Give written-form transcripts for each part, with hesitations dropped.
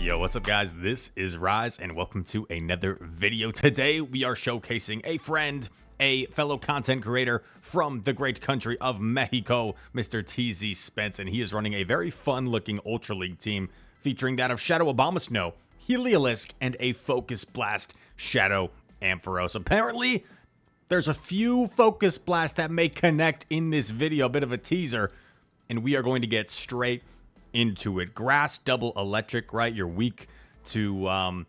Yo, what's up guys? This is Rise and welcome to another video. Today we are showcasing a friend, a fellow content creator from the great country of Mexico, Mr. TZ Spence, and he is running a very fun looking Ultra League team featuring that of Shadow Abomasnow, Heliolisk, and a Focus Blast Shadow Ampharos. Apparently, there's a few Focus Blasts that may connect in this video, a bit of a teaser, and we are going to get straight into it. Grass, double electric, right? You're weak to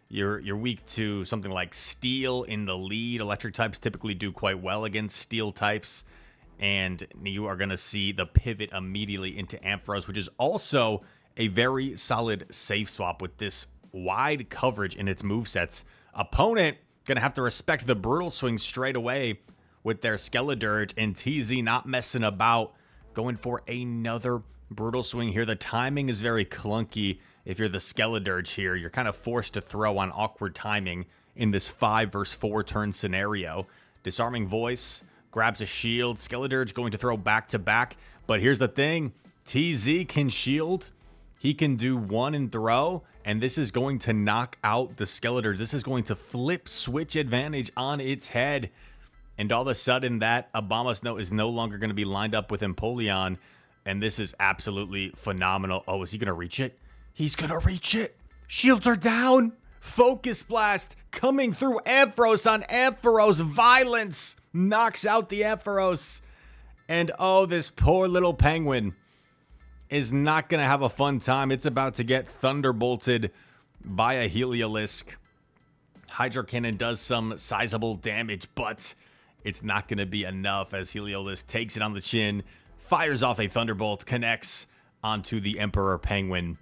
you're weak to something like steel in the lead. Electric types typically do quite well against steel types, and you are going to see the pivot immediately into Ampharos, which is also a very solid safe swap with this wide coverage in its movesets. Opponent going to have to respect the brutal swing straight away with their Skeledirge, and TZ not messing about, going for another brutal swing here. The timing is very clunky. If you're the Skeledirge here, you're kind of forced to throw on awkward timing in this 5 versus 4 turn scenario. Disarming Voice grabs a shield. Skeledirge going to throw back to back. But here's the thing. TZ can shield. He can do one and throw. And this is going to knock out the Skeledirge. This is going to flip switch advantage on its head. And all of a sudden that Abomasnow is no longer going to be lined up with Empoleon. And this is absolutely phenomenal. Oh, is he going to reach it? He's going to reach it. Shields are down. Focus Blast coming through Ampharos on Ampharos. Violence knocks out the Ampharos. And oh, this poor little penguin is not going to have a fun time. It's about to get thunderbolted by a Heliolisk. Hydro Cannon does some sizable damage, but it's not going to be enough as Heliolisk takes it on the chin, fires off a Thunderbolt, connects onto the Emperor Penguin,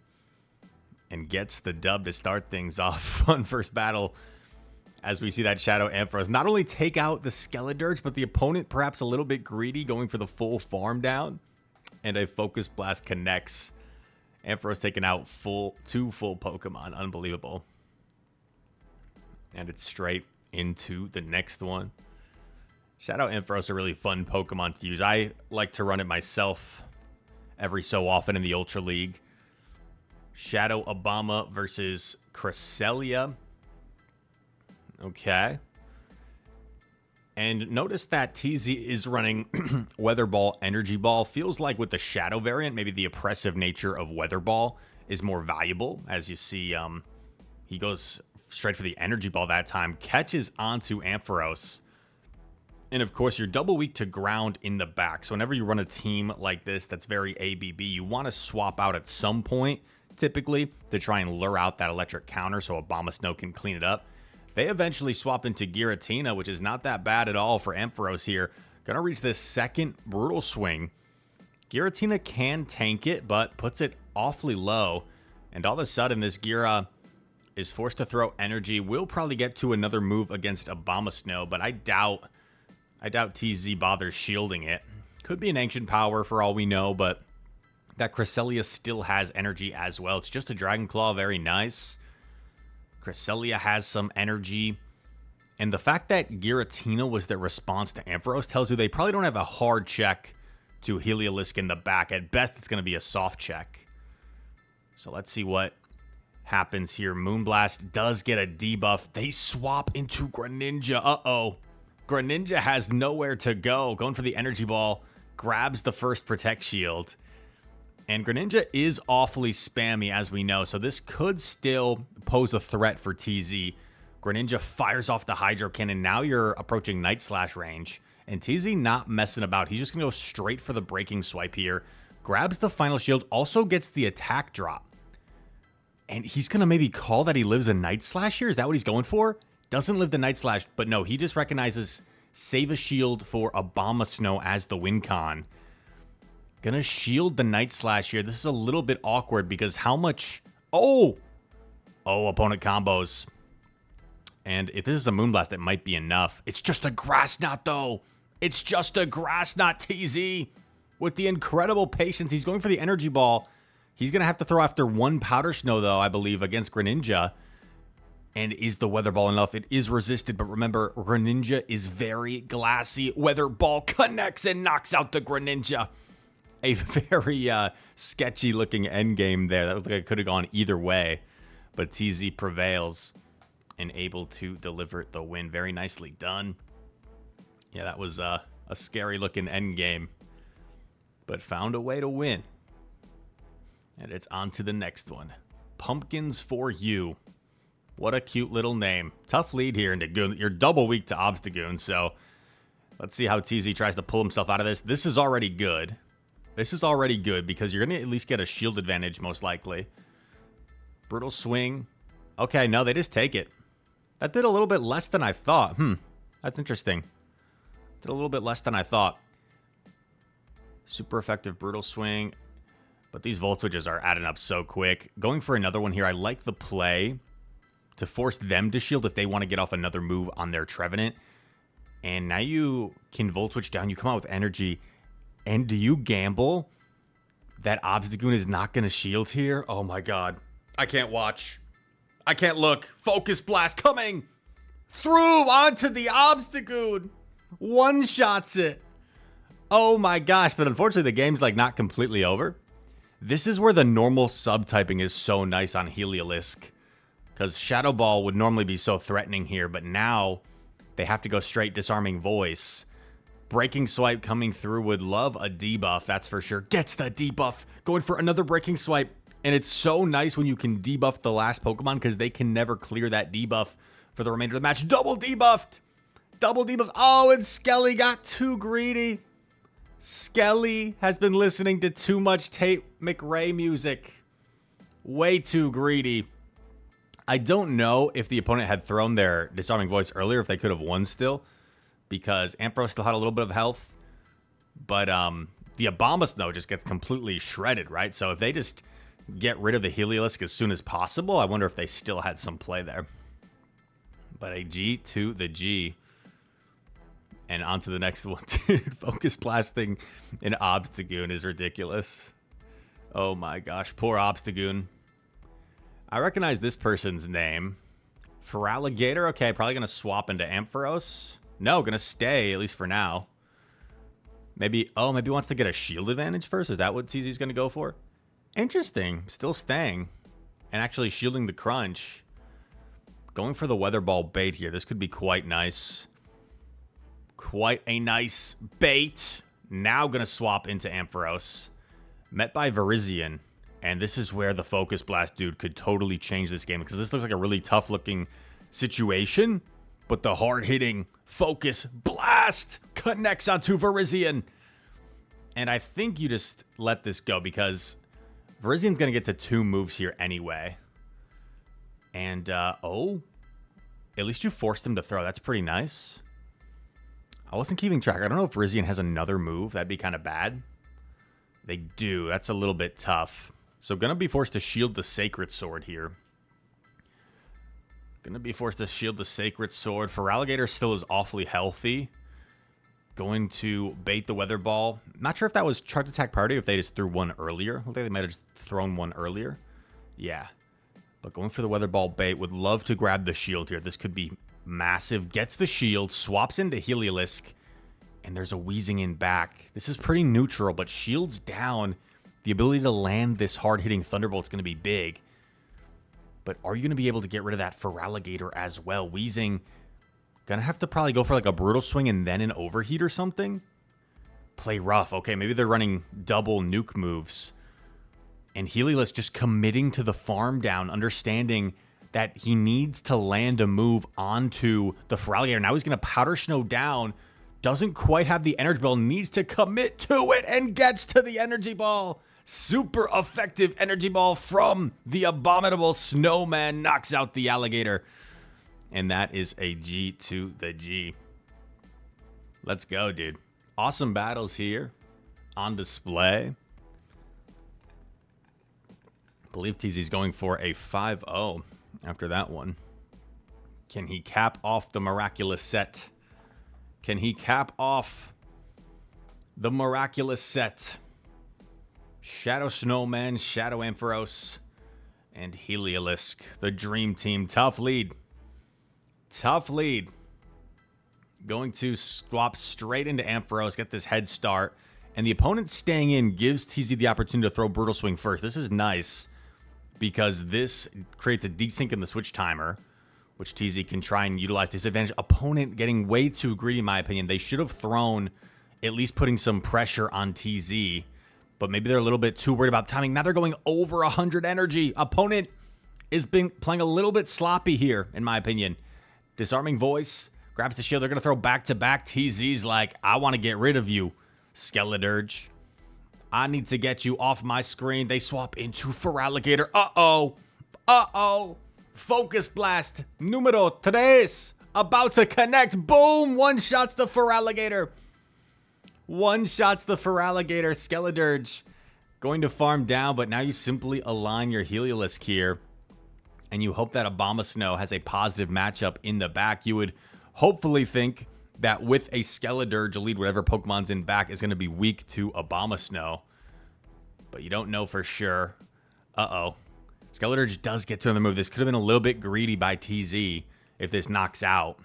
and gets the dub to start things off. Fun first battle as we see that Shadow Ampharos not only take out the Skeledirge, but the opponent perhaps a little bit greedy, going for the full farm down, and a Focus Blast connects. Ampharos taking out two full Pokemon. Unbelievable. And it's straight into the next one. Shadow Ampharos are a really fun Pokemon to use. I like to run it myself every so often in the Ultra League. Shadow Obama versus Cresselia. Okay. And notice that TZ is running Weather Ball, Energy Ball. Feels like with the Shadow variant, maybe the oppressive nature of Weather Ball is more valuable. As you see, he goes straight for the Energy Ball that time. Catches onto Ampharos. And of course, you're double weak to ground in the back. So whenever you run a team like this that's very ABB, you want to swap out at some point, typically, to try and lure out that electric counter so Abomasnow can clean it up. They eventually swap into Giratina, which is not that bad at all for Ampharos here. Gonna reach this second brutal swing. Giratina can tank it, but puts it awfully low. And all of a sudden, this Gira is forced to throw energy. Will probably get to another move against Abomasnow, but I doubt TZ bothers shielding it. Could be an Ancient Power for all we know, but that Cresselia still has energy as well. It's just a Dragon Claw, very nice. Cresselia has some energy. And the fact that Giratina was their response to Ampharos tells you they probably don't have a hard check to Heliolisk in the back. At best, it's going to be a soft check. So let's see what happens here. Moonblast does get a debuff. They swap into Greninja. Uh-oh. Greninja has nowhere to go. Going for the Energy Ball. Grabs the first Protect Shield. And Greninja is awfully spammy, as we know. So this could still pose a threat for TZ. Greninja fires off the Hydro Cannon. Now you're approaching Night Slash range. And TZ not messing about. He's just going to go straight for the Breaking Swipe here. Grabs the final shield. Also gets the attack drop. And he's going to maybe call that he lives a Night Slash here. Is that what he's going for? Doesn't live the Night Slash, but no, he just recognizes save a shield for Abomasnow as the win con. Gonna shield the Night Slash here. This is a little bit awkward because how much... Oh, opponent combos. And if this is a Moonblast, it might be enough. It's just a Grass Knot, though. It's just a Grass Knot, TZ. With the incredible patience, he's going for the Energy Ball. He's gonna have to throw after one Powder Snow, though, I believe, against Greninja. And is the Weather Ball enough? It is resisted, but remember, Greninja is very glassy. Weather Ball connects and knocks out the Greninja. A very sketchy looking endgame there. That looked like it could have gone either way. But TZ prevails and able to deliver the win. Very nicely done. Yeah, that was a scary-looking end game, but found a way to win. And it's on to the next one. Pumpkins for you. What a cute little name. Tough lead here in Dagoon. You're double weak to Obstagoon, so let's see how TZ tries to pull himself out of this. This is already good. This is already good because you're going to at least get a shield advantage, most likely. Brutal swing. Okay, no, they just take it. That did a little bit less than I thought. That's interesting. Did a little bit less than I thought. Super effective brutal swing. But these voltages are adding up so quick. Going for another one here. I like the play to force them to shield if they want to get off another move on their Trevenant. And now you can volt switch down. You come out with energy. And do you gamble that Obstagoon is not going to shield here? Oh my god. I can't watch. I can't look. Focus blast coming through onto the Obstagoon. One-shots it. Oh my gosh. But unfortunately, the game's like not completely over. This is where the normal subtyping is so nice on Heliolisk. Because Shadow Ball would normally be so threatening here. But now they have to go straight Disarming Voice. Breaking Swipe coming through. Would love a debuff, that's for sure. Gets the debuff. Going for another Breaking Swipe. And it's so nice when you can debuff the last Pokemon because they can never clear that debuff for the remainder of the match. Double debuffed. Double debuff. Oh, and Skelly got too greedy. Skelly has been listening to too much Tate McRae music. Way too greedy. I don't know if the opponent had thrown their Disarming Voice earlier, if they could have won still. Because Ampharos still had a little bit of health. But the Abomasnow just gets completely shredded, right? So if they just get rid of the Heliolisk as soon as possible, I wonder if they still had some play there. But a G to the G. And on to the next one, dude. Focus blasting an Obstagoon is ridiculous. Oh my gosh, poor Obstagoon. I recognize this person's name. Feraligatr, okay, probably going to swap into Ampharos. No, going to stay, at least for now. Maybe, oh, maybe wants to get a shield advantage first. Is that what TZ's going to go for? Interesting. Still staying. And actually shielding the crunch. Going for the Weather Ball bait here. This could be quite nice. Quite a nice bait. Now going to swap into Ampharos. Met by Virizion. And this is where the Focus Blast dude could totally change this game. Because this looks like a really tough looking situation. But the hard-hitting Focus Blast connects onto Virizion. And I think you just let this go because Virizion's going to get to 2 moves here anyway. And, oh. At least you forced him to throw. That's pretty nice. I wasn't keeping track. I don't know if Virizion has another move. That'd be kind of bad. They do. That's a little bit tough. So going to be forced to shield the Sacred Sword here. Going to be forced to shield the Sacred Sword. Feraligatr still is awfully healthy. Going to bait the Weather Ball. Not sure if that was Charge Attack Party or if they just threw one earlier. I think they might have just thrown one earlier. Yeah. But going for the Weather Ball bait. Would love to grab the shield here. This could be massive. Gets the shield. Swaps into Heliolisk. And there's a Wheezing in back. This is pretty neutral, but shields down. The ability to land this hard-hitting Thunderbolt's going to be big. But are you going to be able to get rid of that Feraligatr as well? Wheezing, going to have to probably go for like a Brutal Swing and then an Overheat or something. Play rough. Okay, maybe they're running double nuke moves. And Heliolisk just committing to the farm down, understanding that he needs to land a move onto the Feraligatr. Now he's going to Powder Snow down. Doesn't quite have the Energy Ball. Needs to commit to it and gets to the Energy Ball. Super effective Energy Ball from the Abominable Snowman. Knocks out the Alligator. And that is a G to the G. Let's go, dude. Awesome battles here on display. I believe TZ's going for a 5-0 after that one. Can he cap off the miraculous set? Can he cap off the miraculous set? Shadow Snowman, Shadow Ampharos, and Heliolisk. The Dream Team. Tough lead. Tough lead. Going to swap straight into Ampharos, get this head start. And the opponent staying in gives TZ the opportunity to throw Brutal Swing first. This is nice. because this creates a desync in the switch timer, which TZ can try and utilize to his advantage. Opponent getting way too greedy, in my opinion. They should have thrown, at least putting some pressure on TZ, but maybe they're a little bit too worried about timing. Now they're going over 100 energy. Opponent is playing a little bit sloppy here, in my opinion. Disarming Voice grabs the shield. They're going to throw back-to-back. TZ's like, I want to get rid of you, Skeledirge. I need to get you off my screen. They swap into Feraligatr. Uh-oh. Focus Blast. Numero 3. About to connect. Boom. One-shots the Feraligatr. Skeledirge going to farm down, but now you simply align your Heliolisk here, and you hope that Abomasnow has a positive matchup in the back. You would hopefully think that with a Skeledirge lead, whatever Pokemon's in back is going to be weak to Abomasnow, but you don't know for sure. Skeledirge does get to the move. This could have been a little bit greedy by TZ if this knocks out.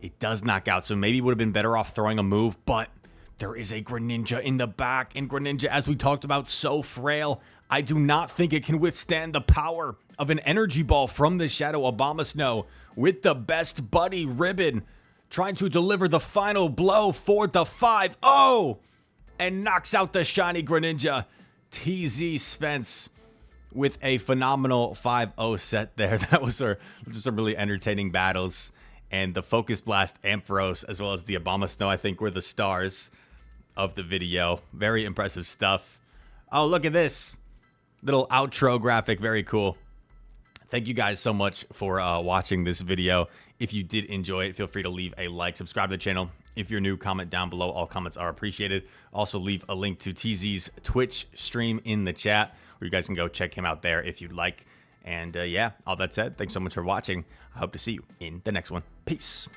It does knock out, so maybe would have been better off throwing a move, but there is a Greninja in the back, and Greninja, as we talked about, so frail. I do not think it can withstand the power of an Energy Ball from the Shadow Abomasnow with the best buddy Ribbon trying to deliver the final blow for the 5-0 and knocks out the shiny Greninja. TZ Spence with a phenomenal 5-0 set there. That was just some really entertaining battles. And the Focus Blast Ampharos as well as the Abomasnow, I think, were the stars of the video. Very impressive stuff. Oh, look at this little outro graphic. Very cool. Thank you guys so much for watching this video. If you did enjoy it, feel free to leave a like, subscribe to the channel. If you're new, comment down below. All comments are appreciated. Also, leave a link to TZ's Twitch stream in the chat, where you guys can go check him out there if you'd like. And yeah, all that said, thanks so much for watching. I hope to see you in the next one. Peace.